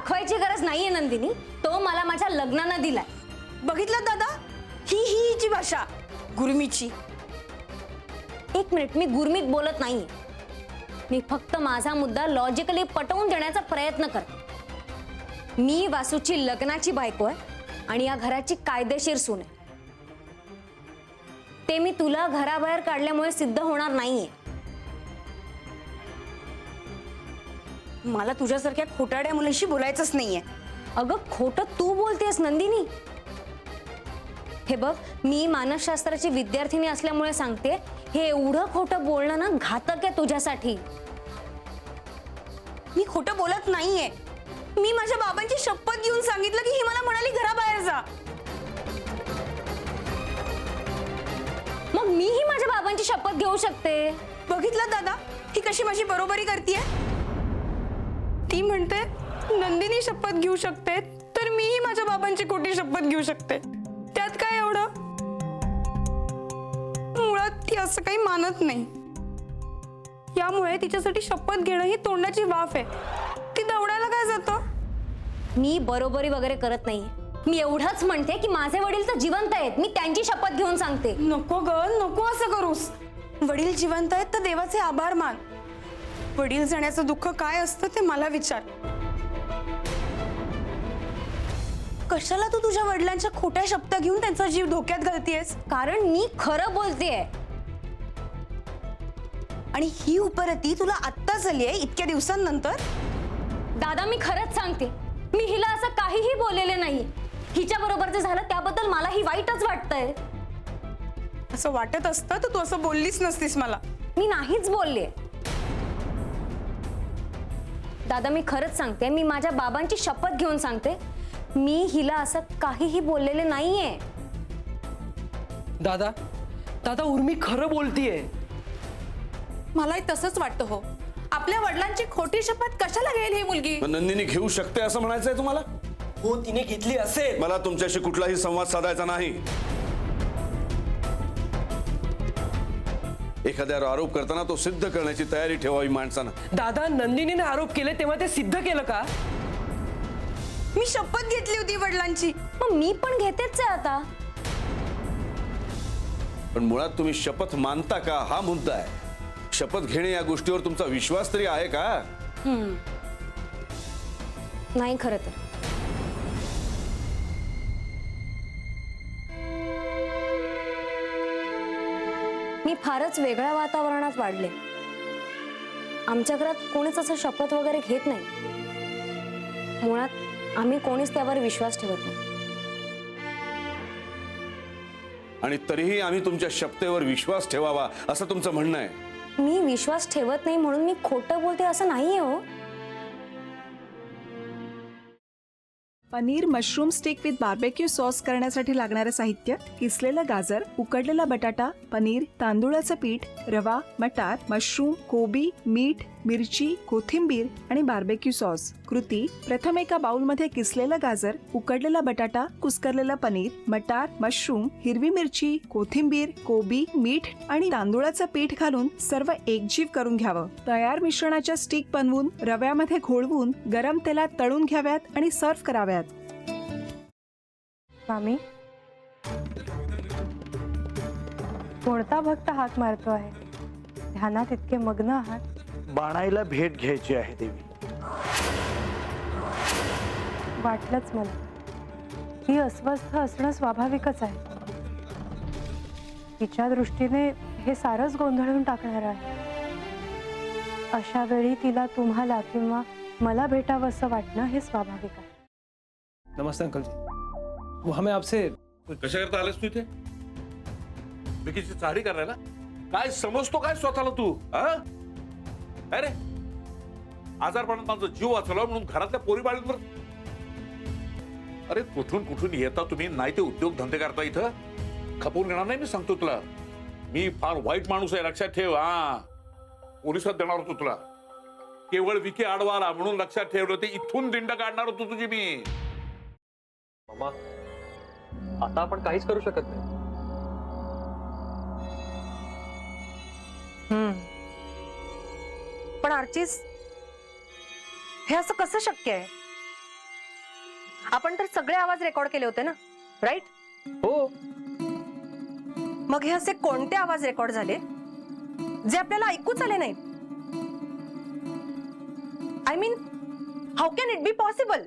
दाखवायची गरज नाहीये नंदिनी, तो मला माझ्या लग्नानं दिलाय. बघितलं दादा, ही भाषा गुरमीची. एक मिनिट, मी गुरमीत बोलत नाहीये. मी फक्त माझा मुद्दा लॉजिकली पटवून देण्याचा प्रयत्न करते. मी वासूची लग्नाची बायको आहे आणि या घराची कायदेशीर सून आहे. ते मी तुला घराबाहेर काढल्यामुळे सिद्ध होणार नाहीये. मला तुझ्यासारख्या खोटाड्या मुलीशी बोलायचंच नाहीये. अगं खोटं तू बोलतेस नंदिनी. हे बघ, मी मानसशास्त्राची विद्यार्थिनी असल्यामुळे सांगते, हे एवढं खोटं बोलणं ना घातक आहे तुझ्यासाठी. मी खोटं बोलत नाहीये. मी माझ्या बाबांची शपथ घेऊन सांगितलं की ही मला म्हणाली घराबाहेर जा. मग मीही माझ्या बाबांची शपथ घेऊ शकते. बघितलं दादा, ही कशी माझी बरोबरी करते. ती म्हणते नंदिनी शपथ घेऊ शकते, तर मीही माझ्या बाबांची खोटी शपथ घेऊ शकते. त्यात काय एवढं? मुळात ती असं काही मानत नाही. यामुळे तिच्यासाठी शपथ घेणं ही तोंडाची वाफ आहे. ती दौडायला काय जातं? मी बरोबरी वगैरे करत नाहीये. मी एवढंच म्हणते की माझे वडील तर जिवंत आहेत. मी त्यांची शपथ घेऊन सांगते. नको ग, नको असं करूस. वडील जिवंत आहेत तर देवाचे आभार मान. वडील जाण्याचं दुःख काय असतं ते मला विचार. कशाला तू तुझ्या वडिलांच्या खोट्या शब्द घेऊन त्यांचा जीव धोक्यात घालतीयस? कारण मी खरं बोलतेय. आणि ही उपरती तुला आत्ता झाली आहे इतक्या दिवसांनंतर? दादा, मी खरंच सांगते, मी हिला असं काहीही बोललेले नाही. हिच्या बरोबर जे झालं त्याबद्दल मलाही वाईटच वाटतंय. असं वाटत असतं तर तू असं बोललीच नसतीस मला. मी नाहीच बोलले. दादा, मी खरंच सांगते, मी माझ्या बाबांची शपथ घेऊन सांगते, मी हिला असं काहीही बोललेले नाहीये. दादा, दादा उर्मी खरं बोलतीये. मलाही तसंच वाटतं. हो, आपल्या वडिलांची खोटी शपथ कशाला घेईल ही मुलगी? नंदिनी घेऊ शकते असं म्हणायचंय तुम्हाला? हो, तिने घेतली असेल. मला तुमच्याशी कुठलाही संवाद साधायचा नाही. एखाद्यावर आरोप करताना तो सिद्ध करण्याची तयारी ठेवावी माणसानं. दादा, नंदिनीने आरोप केले तेव्हा ते सिद्ध केलं का? मी शपथ घेतली होती वडिलांची. मग मी पण घेतेच आहे आता. पण मुळात तुम्ही शपथ मानता का हा मुद्दा आहे. शपथ घेणे या गोष्टीवर तुमचा विश्वास तरी आहे का? नाही खरं तर. मी फारच वेगळ्या वातावरणात वाढले. आमच्या घरात कोणीच असं शपथ वगैरे घेत नाही. मुळात आम्ही कोणीच त्यावर विश्वास ठेवत नाही. आणि तरीही आम्ही तुमच्या शपथेवर विश्वास ठेवावा असं तुमचं म्हणणं आहे. मी विश्वास ठेवत नाही म्हणून मी खोटं बोलते असं नाहीये. हो, paneer mushroom stick with barbecue sauce करण्यासाठी लागणारे साहित्य: किसलेलं गाजर, उकडलेला बटाटा, पनीर, तांदूळाचं पीठ, रवा, मटार, मशरूम, कोबी, मीठ, मिरची, कोथिंबीर आणि बार्बेक्यू सॉस. कृती: प्रथम एका बाउलमध्ये किसलेलं गाजर, उकडलेला बटाटा, कुस्करलेलं पनीर, मटार, मशरूम, हिरवी मिरची, कोथिंबीर, कोबी, मीठ आणि तांदूळाचं पीठ घालून सर्व एकजीव करून घ्यावं. तयार मिश्रणाच्या स्टिक बनवून रव्यामध्ये घोळवून गरम तेलात तळून घ्याव्यात आणि सर्व्ह कराव्यात. स्वामी, कोणता भक्त हाक मारतो आहे? ध्यानात इतके मग्न आहात. बाणाईला भेट घ्यायची आहे देवी. वाटलंच मला. ही अस्वस्थ असणं स्वाभाविकच आहे. तिच्या दृष्टीने हे सारंच गोंधळून टाकणार आहे. अशा वेळी तिला तुम्हाला किंवा मला भेटावं असं वाटणं हे स्वाभाविक आहे. नमस्ते अंकल जी. वो हमें आपसे कशा करता आलेस तू इथे? विकीची चारी करायला? काय समजतो काय स्वतःला तू? अरे आजारपणात माझा जीव वाचवला म्हणून घरातल्या पोरी बाळींवर. अरे कुठून कुठून येता तुम्ही, नाही ते उद्योग धंदे करता इथं. खपवून घेणार नाही मी सांगतो तुला. मी फार वाईट माणूस आहे, लक्षात ठेव. पोलिसात देणार होतो तुला. केवळ विकी आडवाला म्हणून लक्षात ठेवलं. ते इथून दिंड काढणार होतो तुझी मी. मामा, आता आपण काहीच करू शकत नाही. पण आर्चिस, हे असं कसं शक्य आहे? आपण तर सगळे आवाज रेकॉर्ड केले होते ना, राईट? हो. मग हे असे कोणते आवाज रेकॉर्ड झाले जे आपल्याला ऐकूच आले नाहीत? I mean, how can it be possible?